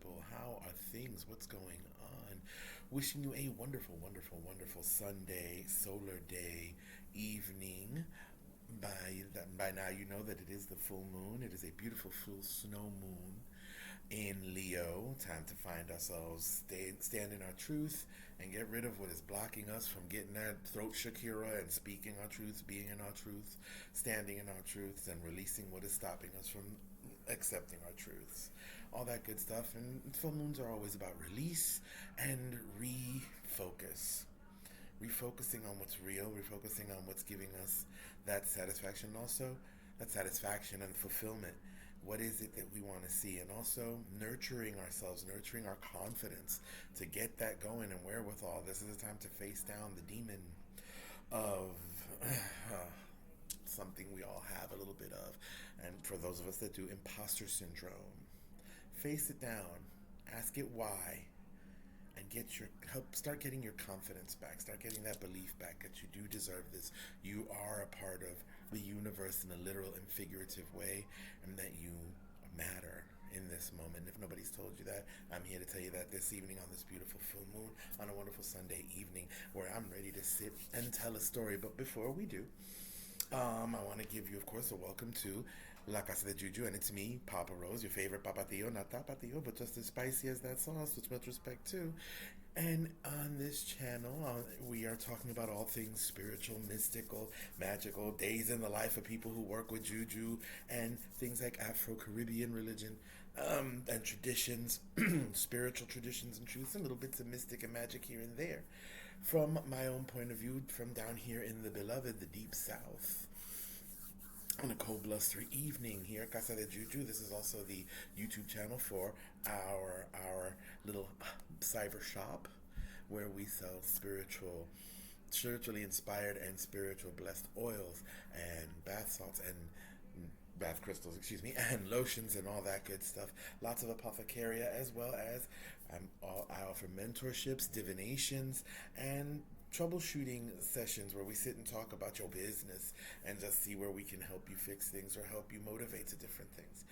people? How are things? What's going on? Wishing you a wonderful, wonderful, wonderful Sunday, solar day, evening. By now, you know that it is the full moon. It is a beautiful full snow moon in Leo. Time to find ourselves, stand in our truth, and get rid of what is blocking us from getting that throat Shakira and speaking our truths, being in our truth, standing in our truths, and releasing what is stopping us from accepting our truths. All that good stuff. And full moons are always about release and refocus. Refocusing on what's real, refocusing on what's giving us that satisfaction, and also that satisfaction and fulfillment. What is it that we want to see? And also nurturing ourselves, nurturing our confidence to get that going and wherewithal. This is a time to face down the demon of something we all have a little bit of. And for those of us that do, imposter syndrome. Face it down, ask it why, and start getting your confidence back, start getting that belief back that you do deserve this. You are a part of the universe in a literal and figurative way, and that you matter in this moment. If nobody's told you that, I'm here to tell you that this evening on this beautiful full moon, on a wonderful Sunday evening, where I'm ready to sit and tell a story. But before we do, I want to give you, of course, a welcome to La Casa de Juju, and it's me, Papa Rose, your favorite Papatillo, not Tapatillo, but just as spicy as that sauce, with much respect too. And on this channel, we are talking about all things spiritual, mystical, magical, days in the life of people who work with Juju, and things like Afro-Caribbean religion, and traditions, spiritual traditions and truths, and little bits of mystic and magic here and there. From my own point of view, from down here in the beloved, the deep south, on a cold, blustery evening here, Casa de Juju. This is also the YouTube channel for our little cyber shop where we sell spiritually inspired and spiritual blessed oils and bath salts and bath crystals, and lotions and all that good stuff. Lots of apothecaria, as well as I offer mentorships, divinations, and troubleshooting sessions where we sit and talk about your business and just see where we can help you fix things or help you motivate to different things.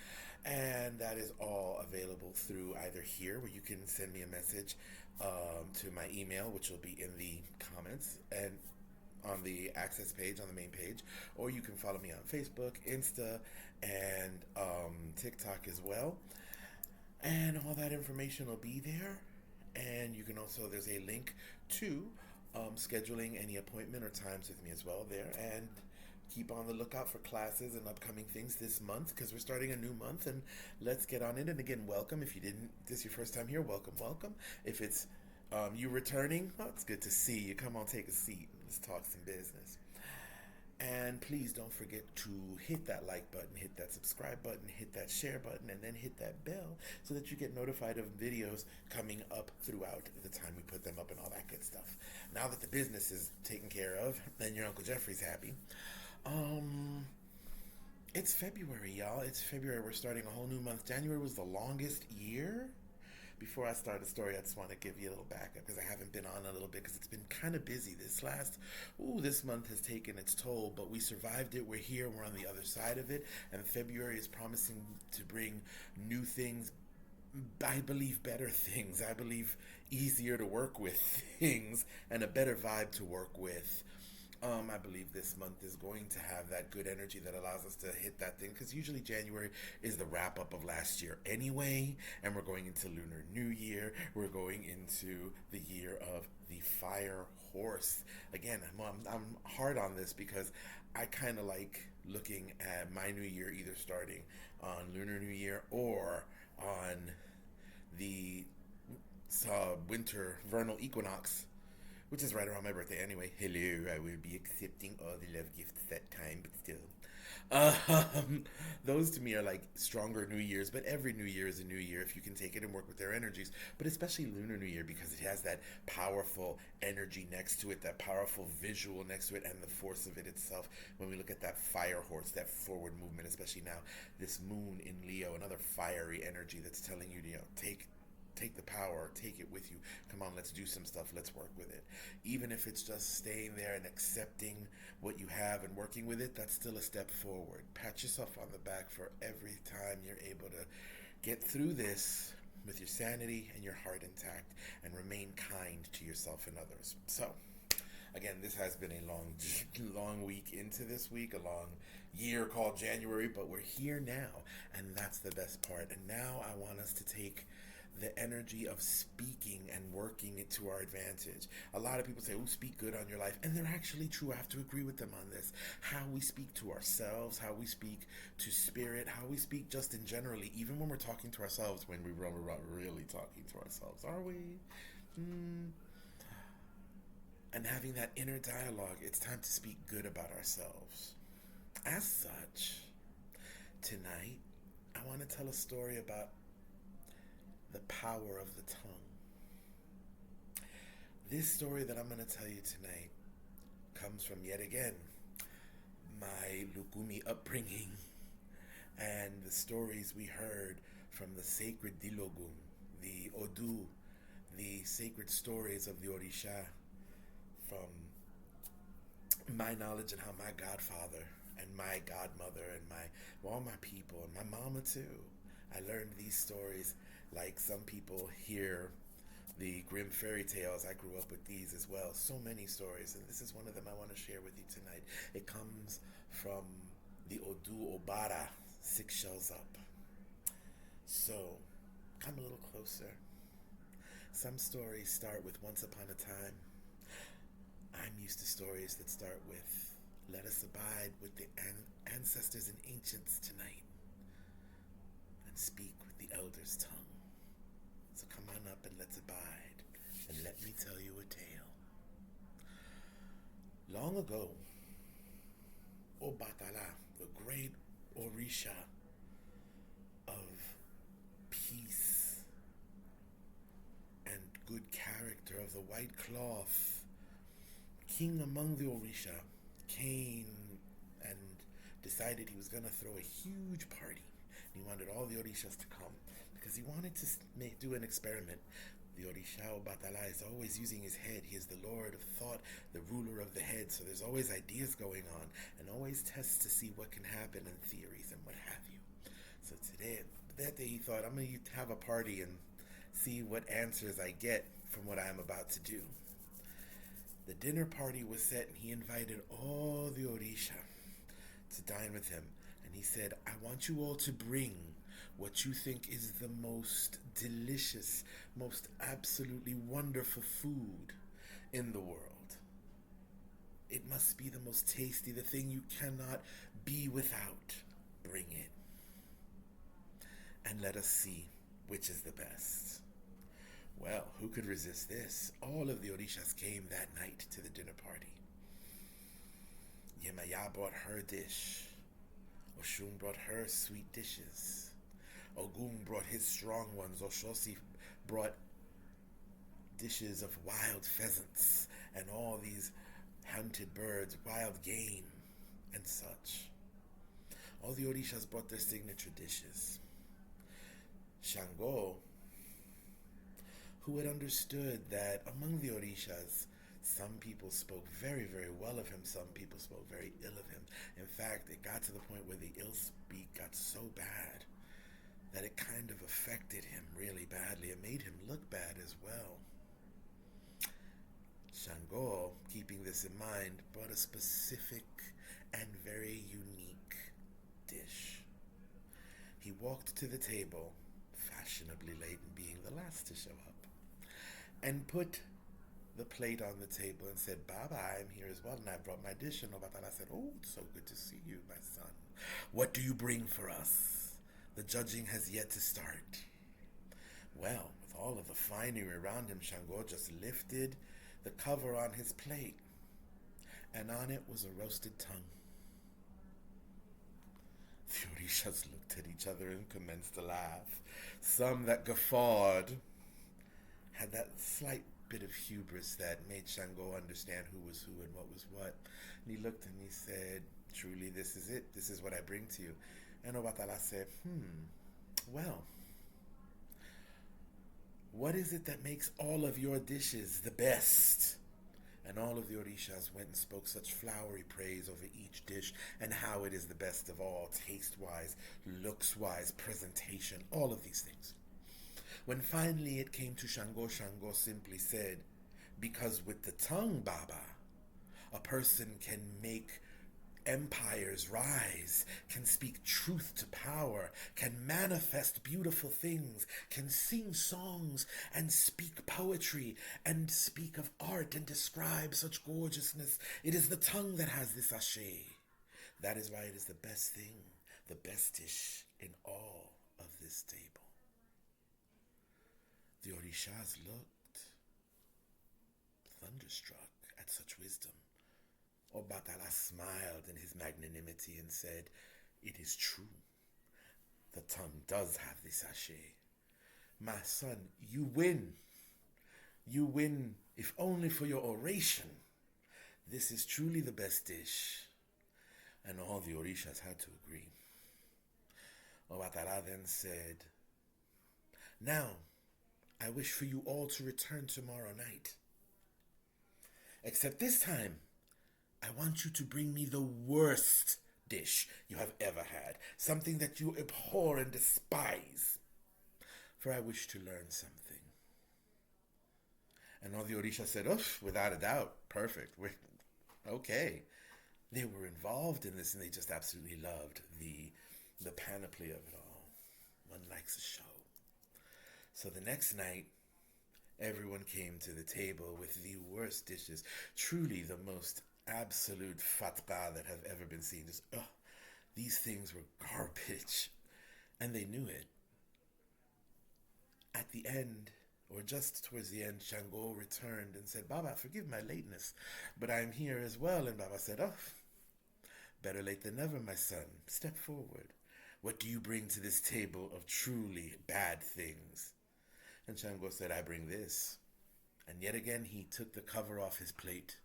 And that is all available through either here, where you can send me a message to my email, which will be in the comments and on the access page, on the main page, or you can follow me on Facebook, Insta, and TikTok as well. And all that information will be there. And you can also, there's a link to scheduling any appointment or times with me as well there. And keep on the lookout for classes and upcoming things this month, because we're starting a new month, and let's get on it. And again, welcome. If you didn't, this is your first time here, welcome, welcome. If it's you returning, well, it's good to see you. Come on, take a seat. Let's talk some business. And please don't forget to hit that like button, hit that subscribe button, hit that share button, and then hit that bell so that you get notified of videos coming up throughout the time we put them up and all that good stuff. Now that the business is taken care of and your Uncle Jeffrey's happy, it's February, y'all. It's February. We're starting a whole new month. January was the longest year. Before I start the story, I just want to give you a little backup, because I haven't been on a little bit because it's been kind of busy. This month has taken its toll, but we survived it. We're here. We're on the other side of it. And February is promising to bring new things. I believe better things. I believe easier to work with things and a better vibe to work with. I believe this month is going to have that good energy that allows us to hit that thing, because usually January is the wrap up of last year anyway, and we're going into Lunar New Year. We're going into the year of the fire horse. Again, I'm hard on this because I kind of like looking at my new year either starting on Lunar New Year or on the winter vernal equinox, which is right around my birthday anyway. Hello, I will be accepting all the love gifts that time, but still. Those to me are like stronger New Year's, but every New Year is a new year if you can take it and work with their energies. But especially Lunar New Year, because it has that powerful energy next to it, that powerful visual next to it, and the force of it itself. When we look at that fire horse, that forward movement, especially now, this moon in Leo, another fiery energy that's telling you to, take the power, take it with you. Come on, let's do some stuff, let's work with it. Even if it's just staying there and accepting what you have and working with it, that's still a step forward. Pat yourself on the back for every time you're able to get through this with your sanity and your heart intact, and remain kind to yourself and others. So, again, this has been a long week into this week, a long year called January, but we're here now, and that's the best part. And now I want us to take the energy of speaking and working it to our advantage. A lot of people say, oh, speak good on your life, and they're actually true. I have to agree with them on this. How we speak to ourselves, how we speak to spirit, how we speak just in generally, even when we're talking to ourselves, when we're really talking to ourselves, are we? And having that inner dialogue, it's time to speak good about ourselves. As such, tonight, I want to tell a story about the power of the tongue. This story that I'm going to tell you tonight comes from, yet again, my Lukumi upbringing and the stories we heard from the sacred Dilogum, the Odu, the sacred stories of the Orisha, from my knowledge and how my godfather and my godmother and all my people and my mama too, I learned these stories. Like some people hear the grim fairy tales, I grew up with these as well. So many stories, and this is one of them I want to share with you tonight. It comes from the Odu Obara, 6 Shells Up. So, come a little closer. Some stories start with once upon a time. I'm used to stories that start with, let us abide with the ancestors and ancients tonight and speak with the elders' tongue. So come on up and let's abide, and let me tell you a tale. Long ago, Obatala, the great Orisha of peace and good character, of the white cloth, king among the Orisha, came and decided he was going to throw a huge party. He wanted all the Orishas to come because he wanted to do an experiment. The Orisha Obatala is always using his head. He is the lord of thought, the ruler of the head. So there's always ideas going on and always tests to see what can happen and theories and what have you. So that day he thought, I'm going to have a party and see what answers I get from what I'm about to do. The dinner party was set and he invited all the Orisha to dine with him. And he said, I want you all to bring what you think is the most delicious, most absolutely wonderful food in the world. It must be the most tasty, the thing you cannot be without. Bring it. And let us see which is the best. Well, who could resist this? All of the Orishas came that night to the dinner party. Yemaya brought her dish. Oshun brought her sweet dishes. Ogun brought his strong ones. Oshosi brought dishes of wild pheasants and all these hunted birds, wild game, and such. All the Orishas brought their signature dishes. Shango, who had understood that among the Orishas, some people spoke very, very well of him, some people spoke very ill of him. In fact, it got to the point where the ill speak got so bad that it kind of affected him really badly. It made him look bad as well. Shango, keeping this in mind, brought a specific and very unique dish. He walked to the table, fashionably late and being the last to show up, and put the plate on the table and said, Baba, I'm here as well, and I brought my dish. And Obatala said, oh, it's so good to see you, my son. What do you bring for us? The judging has yet to start. Well, with all of the finery around him, Shango just lifted the cover on his plate, and on it was a roasted tongue. The Orishas looked at each other and commenced to laugh. Some that guffawed had that slight bit of hubris that made Shango understand who was who and what was what. And he looked and he said, truly, this is it. This is what I bring to you. And Obatala said, well, what is it that makes all of your dishes the best? And all of the Orishas went and spoke such flowery praise over each dish and how it is the best of all, taste-wise, looks-wise, presentation, all of these things. When finally it came to Shango, Shango simply said, because with the tongue, Baba, a person can make empires rise, can speak truth to power, can manifest beautiful things, can sing songs and speak poetry and speak of art and describe such gorgeousness. It is the tongue that has this ashe. That is why it is the best thing, the best dish in all of this table. The Orishas looked thunderstruck at such wisdom. Obatala smiled in his magnanimity and said, "It is true. The tongue does have this sachet. My son, you win. You win, if only for your oration. This is truly the best dish." And all the Orishas had to agree. Obatala then said, "Now, I wish for you all to return tomorrow night. Except this time, I want you to bring me the worst dish you have ever had, something that you abhor and despise, for I wish to learn something." And all the Orishas said, "Oh, without a doubt, perfect. Okay." They were involved in this, and they just absolutely loved the panoply of it all. One likes a show. So the next night, everyone came to the table with the worst dishes, truly the most absolute fatqa that have ever been seen. Just, these things were garbage. And they knew it. At the end, or just towards the end, Shango returned and said, "Baba, forgive my lateness, but I am here as well." And Baba said, "Better late than never, my son. Step forward. What do you bring to this table of truly bad things?" And Shango said, "I bring this." And yet again he took the cover off his plate,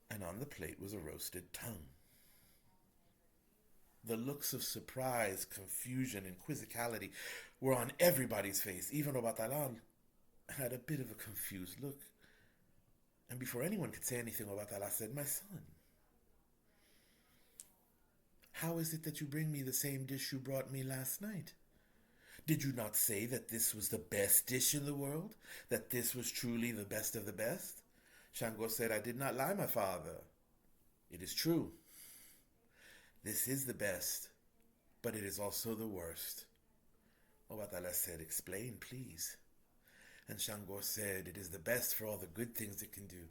and on the plate was a roasted tongue. The looks of surprise, confusion, and quizzicality were on everybody's face. Even Obatala had a bit of a confused look. And before anyone could say anything, Obatala said, "My son, how is it that you bring me the same dish you brought me last night? Did you not say that this was the best dish in the world? That this was truly the best of the best?" Shango said, "I did not lie, my father. It is true. This is the best, but it is also the worst." Obatala said, "Explain, please." And Shango said, "It is the best for all the good things it can do,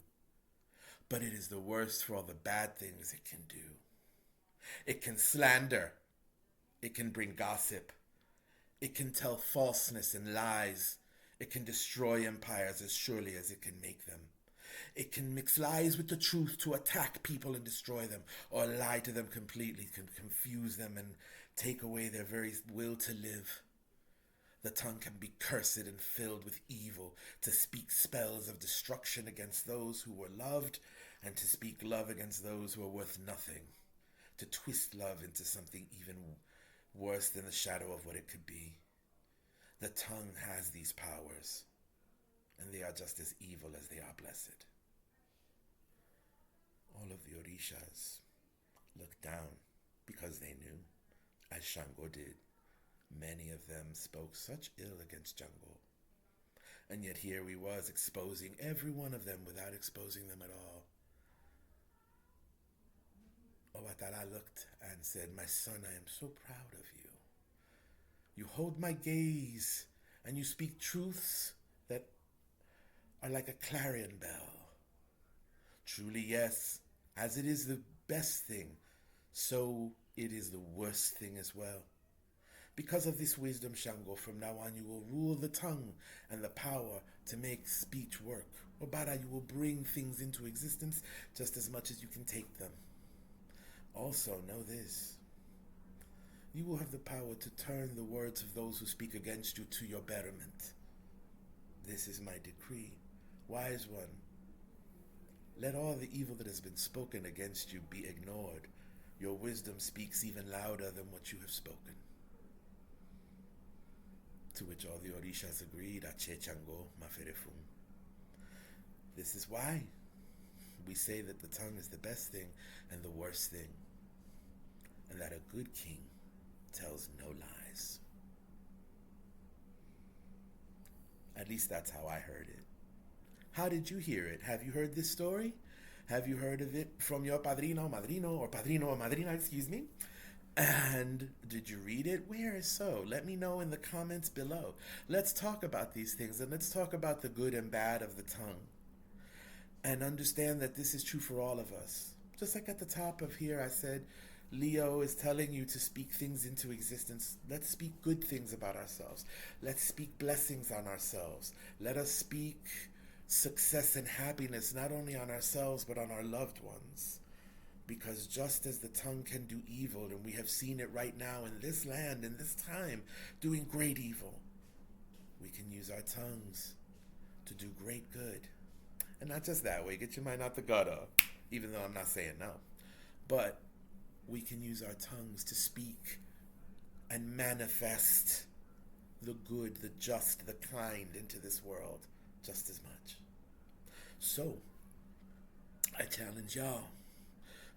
but it is the worst for all the bad things it can do. It can slander. It can bring gossip. It can tell falseness and lies. It can destroy empires as surely as it can make them. It can mix lies with the truth to attack people and destroy them, or lie to them completely, can confuse them and take away their very will to live. The tongue can be cursed and filled with evil, to speak spells of destruction against those who were loved, and to speak love against those who are worth nothing, to twist love into something even worse than the shadow of what it could be. The tongue has these powers, and they are just as evil as they are blessed." All of the Orishas looked down because they knew, as Shango did, many of them spoke such ill against Shango. And yet here he was exposing every one of them without exposing them at all. Obatala looked and said, "My son, I am so proud of you. You hold my gaze, and you speak truths that are like a clarion bell. Truly, yes, as it is the best thing, so it is the worst thing as well. Because of this wisdom, Shango, from now on you will rule the tongue and the power to make speech work. Obara, you will bring things into existence just as much as you can take them. Also, know this. You will have the power to turn the words of those who speak against you to your betterment. This is my decree. Wise one, let all the evil that has been spoken against you be ignored. Your wisdom speaks even louder than what you have spoken." To which all the Orishas agreed, "Ache Chango, Maferefum." This is why we say that the tongue is the best thing and the worst thing, and that a good king tells no lies. least that's how I heard it. How did you hear it? Have you heard this story? Have you heard of it from your padrino, madrino, or padrino or madrina, excuse me? And did you read it? Where is so? Let me know in the comments below. Let's talk about these things, and let's talk about the good and bad of the tongue. And understand that this is true for all of us. Just like at the top of here, I said, Leo is telling you to speak things into existence. Let's speak good things about ourselves. Let's speak blessings on ourselves. Let us speak success and happiness, not only on ourselves, but on our loved ones. Because just as the tongue can do evil, and we have seen it right now in this land, in this time, doing great evil, we can use our tongues to do great good. And not just that way, get your mind out the gutter, even though I'm not saying no. But we can use our tongues to speak and manifest the good, the just, the kind into this world just as much. So, I challenge y'all.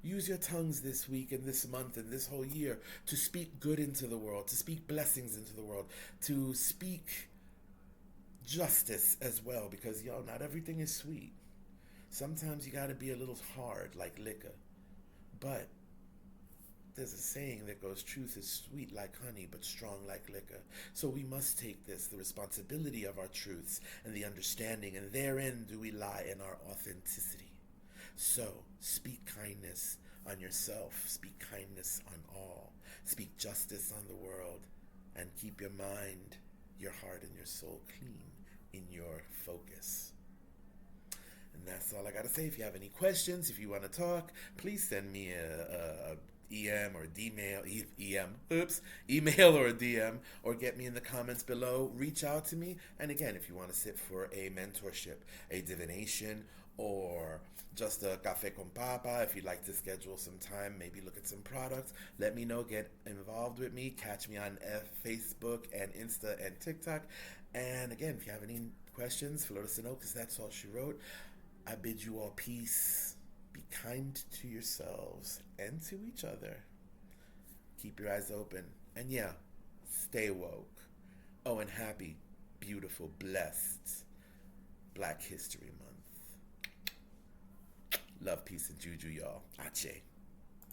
Use your tongues this week and this month and this whole year to speak good into the world, to speak blessings into the world, to speak justice as well, because, yo, not everything is sweet. Sometimes you got to be a little hard like liquor. But there's a saying that goes, truth is sweet like honey, but strong like liquor. So we must take this, the responsibility of our truths and the understanding, and therein do we lie in our authenticity. So speak kindness on yourself, speak kindness on all, speak justice on the world, and keep your mind, your heart, and your soul clean in your focus. And that's all I got to say. If you have any questions, if you want to talk, please send me a email or a DM, or get me in the comments below. Reach out to me. And again, if you want to sit for a mentorship, a divination, or just a café con papa, if you'd like to schedule some time, maybe look at some products, let me know. Get involved with me. Catch me on Facebook and Insta and TikTok. And again, if you have any questions, let know, because that's all she wrote. I bid you all peace. Be kind to yourselves and to each other. Keep your eyes open. And yeah, stay woke. Oh, and happy, beautiful, blessed Black History Month. Love, peace, and Juju, y'all. Ache.